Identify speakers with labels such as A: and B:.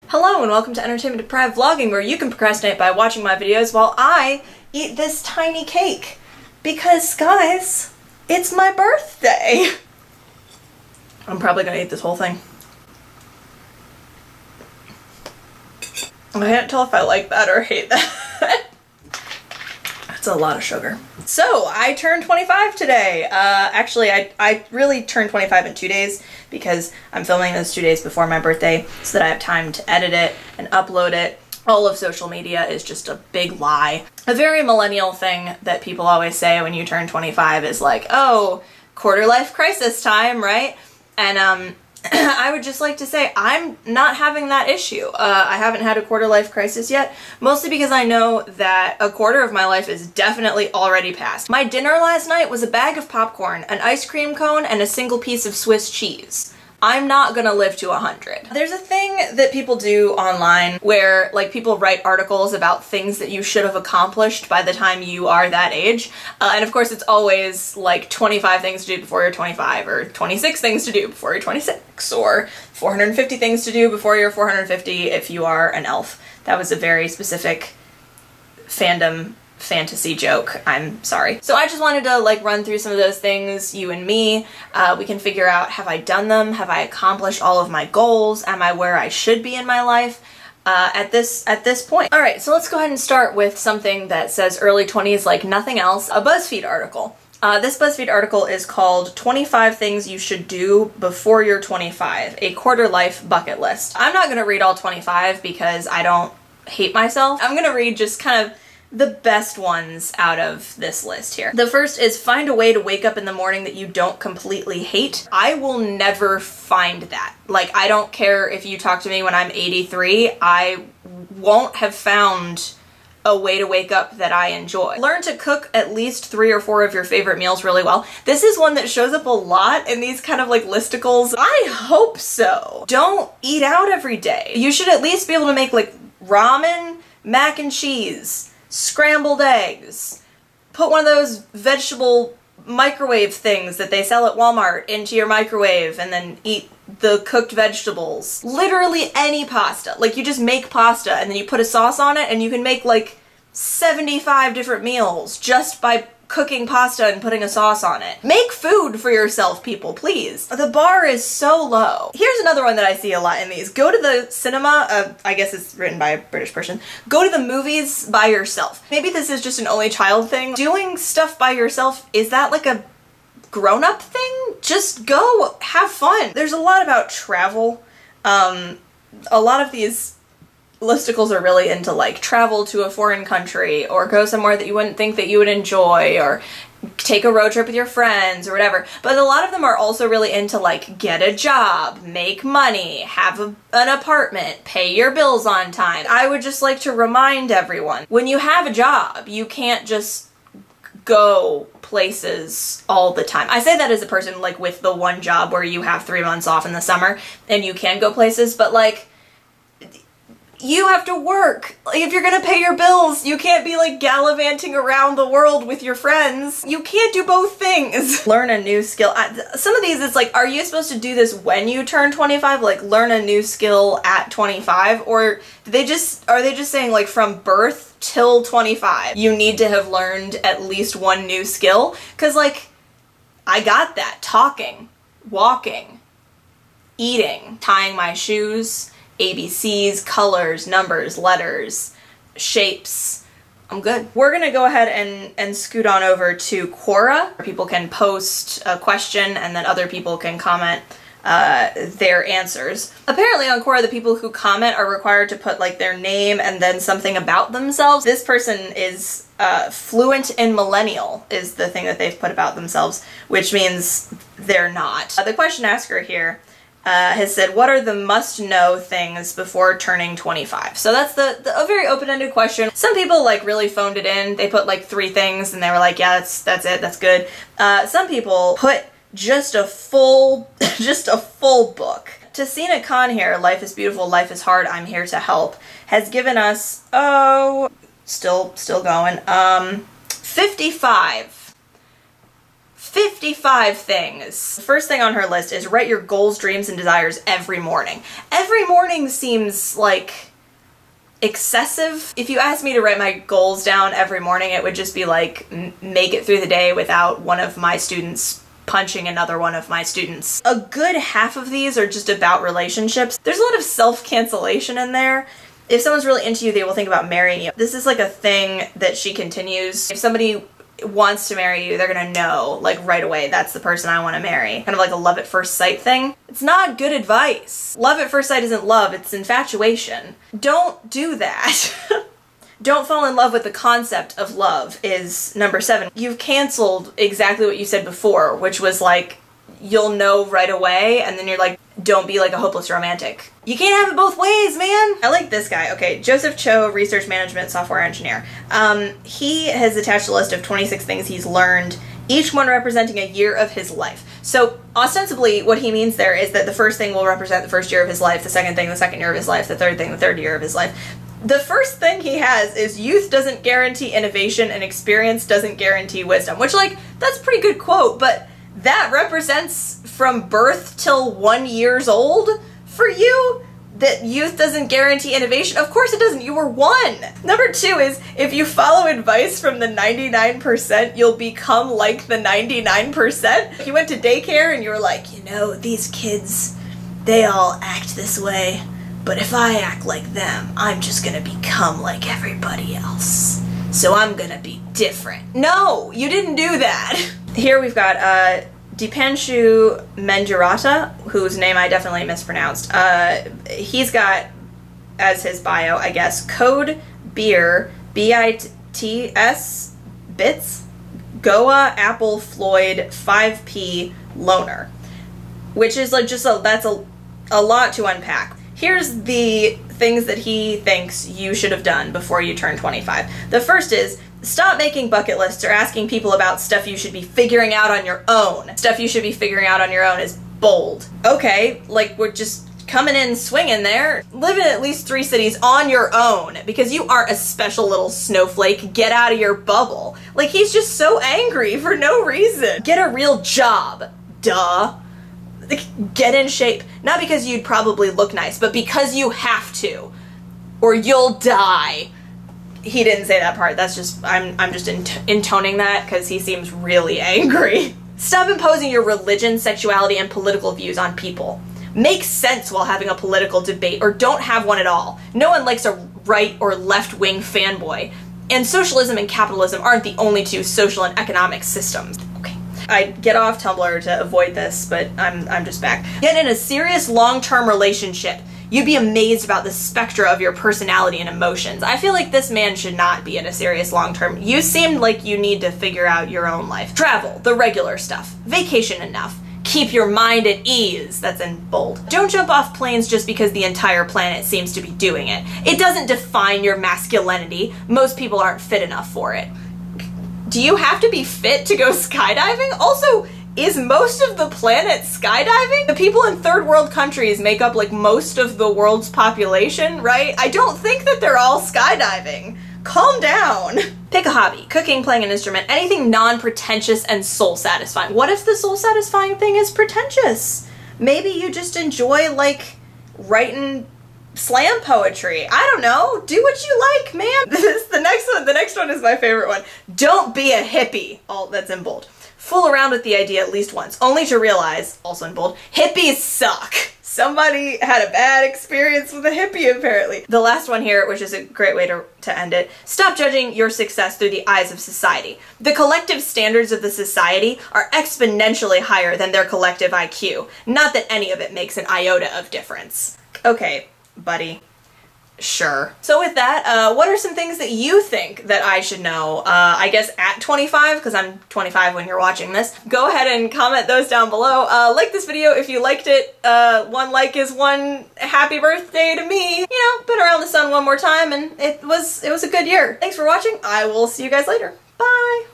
A: Hello and welcome to Entertainment Deprived Vlogging, where you can procrastinate by watching my videos while I eat this tiny cake. Because, guys, it's my birthday! I'm probably gonna eat this whole thing. I can't tell if I like that or hate that. That's a lot of sugar. So, I turned 25 today. Actually, I really turned 25 in 2 days because I'm filming this 2 days before my birthday so that I have time to edit it and upload it. All of social media is just a big lie. A very millennial thing that people always say when you turn 25 is like, oh, quarter life crisis time, right? And I would just like to say I'm not having that issue. I haven't had a quarter life crisis yet, mostly because I know that a quarter of my life is definitely already past. My dinner last night was a bag of popcorn, an ice cream cone, and a single piece of Swiss cheese. I'm not gonna live to 100. There's a thing that people do online where, like, people write articles about things that you should have accomplished by the time you are that age. And of course it's always like 25 things to do before you're 25, or 26 things to do before you're 26, or 450 things to do before you're 450 if you are an elf. That was a very specific fandom fantasy joke. I'm sorry. So I just wanted to like run through some of those things, you and me. We can figure out, have I done them? Have I accomplished all of my goals? Am I where I should be in my life at this point? All right, so let's go ahead and start with something that says early 20s like nothing else, a BuzzFeed article. This BuzzFeed article is called 25 Things You Should Do Before You're 25, a Quarter Life Bucket List. I'm not gonna read all 25 because I don't hate myself. I'm gonna read just kind of the best ones out of this list here. The first is find a way to wake up in the morning that you don't completely hate. I will never find that. Like, I don't care if you talk to me when I'm 83, I won't have found a way to wake up that I enjoy. Learn to cook at least 3 or 4 of your favorite meals really well. This is one that shows up a lot in these kind of like listicles. I hope so. Don't eat out every day. You should at least be able to make like ramen, mac and cheese, scrambled eggs, put one of those vegetable microwave things that they sell at Walmart into your microwave and then eat the cooked vegetables. Literally any pasta. Like, you just make pasta and then you put a sauce on it and you can make like 75 different meals just by cooking pasta and putting a sauce on it. Make food for yourself, people, please. The bar is so low. Here's another one that I see a lot in these. Go to the cinema, I guess it's written by a British person. Go to the movies by yourself. Maybe this is just an only child thing. Doing stuff by yourself, is that like a grown-up thing? Just go have fun. There's a lot about travel. A lot of these listicles are really into like travel to a foreign country or go somewhere that you wouldn't think that you would enjoy or take a road trip with your friends or whatever. But a lot of them are also really into like get a job, make money, have an apartment, pay your bills on time. I would just like to remind everyone, when you have a job, you can't just go places all the time. I say that as a person like with the one job where you have 3 months off in the summer and you can go places, but like, you have to work. Like, if you're gonna pay your bills, you can't be like gallivanting around the world with your friends. You can't do both things. Learn a new skill. Some of these, it's like, are you supposed to do this when you turn 25? Like, learn a new skill at 25? Or are they just saying like from birth till 25, you need to have learned at least one new skill? Cause like, I got that. Talking, walking, eating, tying my shoes, ABCs, colors, numbers, letters, shapes. I'm good. We're gonna go ahead and scoot on over to Quora, where people can post a question and then other people can comment their answers. Apparently on Quora, the people who comment are required to put like their name and then something about themselves. This person is fluent in millennial is the thing that they've put about themselves, which means they're not. The question asker here has said, what are the must-know things before turning 25? So that's a very open-ended question. Some people like really phoned it in. They put like 3 things and they were like, yeah, that's it, that's good. Some people put just a full book. Tassina Khan here, Life is Beautiful, Life is Hard, I'm Here to Help, has given us, still going, 55 55 things. The first thing on her list is write your goals, dreams, and desires every morning. Every morning seems like excessive. If you asked me to write my goals down every morning, it would just be like make it through the day without one of my students punching another one of my students. A good half of these are just about relationships. There's a lot of self-cancellation in there. If someone's really into you, they will think about marrying you. This is like a thing that she continues. If somebody wants to marry you, they're gonna know, like, right away, that's the person I want to marry. Kind of like a love at first sight thing. It's not good advice. Love at first sight isn't love, it's infatuation. Don't do that. Don't fall in love with the concept of love is number 7. You've canceled exactly what you said before, which was like, you'll know right away, and then you're like, don't be like a hopeless romantic. You can't have it both ways, man! I like this guy. Okay, Joseph Cho, research management software engineer. He has attached a list of 26 things he's learned, each one representing a year of his life. So ostensibly what he means there is that the first thing will represent the first year of his life, the second thing, the second year of his life, the third thing, the third year of his life. The first thing he has is youth doesn't guarantee innovation and experience doesn't guarantee wisdom, which, like, that's a pretty good quote, but that represents from birth till 1 year old for you? That youth doesn't guarantee innovation? Of course it doesn't, you were 1! Number 2 is, if you follow advice from the 99%, you'll become like the 99%. If you went to daycare and you were like, you know, these kids, they all act this way, but if I act like them, I'm just gonna become like everybody else. So I'm gonna be different. No, you didn't do that! Here we've got Dipanshu Menjurata, whose name I definitely mispronounced. He's got, as his bio, I guess, Code Beer, B-I-T-S, Bits, Goa, Apple, Floyd, 5P, Loner. Which is like just that's a lot to unpack. Here's the things that he thinks you should have done before you turn 25. The first is, stop making bucket lists or asking people about stuff you should be figuring out on your own. Stuff you should be figuring out on your own is bold. Okay, like, we're just coming in swinging there. Live in at least 3 cities on your own, because you aren't a special little snowflake. Get out of your bubble. Like, he's just so angry for no reason. Get a real job. Duh. Get in shape. Not because you'd probably look nice, but because you have to. Or you'll die. He didn't say that part. That's just, I'm just intoning that because he seems really angry. Stop imposing your religion, sexuality, and political views on people. Make sense while having a political debate, or don't have one at all. No one likes a right or left-wing fanboy. And socialism and capitalism aren't the only 2 social and economic systems. Okay. I get off Tumblr to avoid this, but I'm just back. Get in a serious long-term relationship. You'd be amazed about the spectra of your personality and emotions. I feel like this man should not be in a serious long-term. You seem like you need to figure out your own life. Travel, the regular stuff. Vacation enough. Keep your mind at ease. That's in bold. Don't jump off planes just because the entire planet seems to be doing it. It doesn't define your masculinity. Most people aren't fit enough for it. Do you have to be fit to go skydiving? Also, is most of the planet skydiving? The people in third world countries make up like most of the world's population, right? I don't think that they're all skydiving. Calm down. Pick a hobby. Cooking, playing an instrument, anything non-pretentious and soul-satisfying. What if the soul-satisfying thing is pretentious? Maybe you just enjoy, like, writing slam poetry. I don't know. Do what you like, man. The next one is my favorite one. Don't be a hippie. All that's in bold. Fool around with the idea at least once, only to realize, also in bold, hippies suck. Somebody had a bad experience with a hippie, apparently. The last one here, which is a great way to end it, stop judging your success through the eyes of society. The collective standards of the society are exponentially higher than their collective IQ. Not that any of it makes an iota of difference. Okay, buddy. Sure. So with that, what are some things that you think that I should know? I guess at 25, because I'm 25 when you're watching this. Go ahead and comment those down below. Like this video if you liked it. 1 like is 1 happy birthday to me. You know, been around the sun one more time, and it was a good year. Thanks for watching. I will see you guys later. Bye!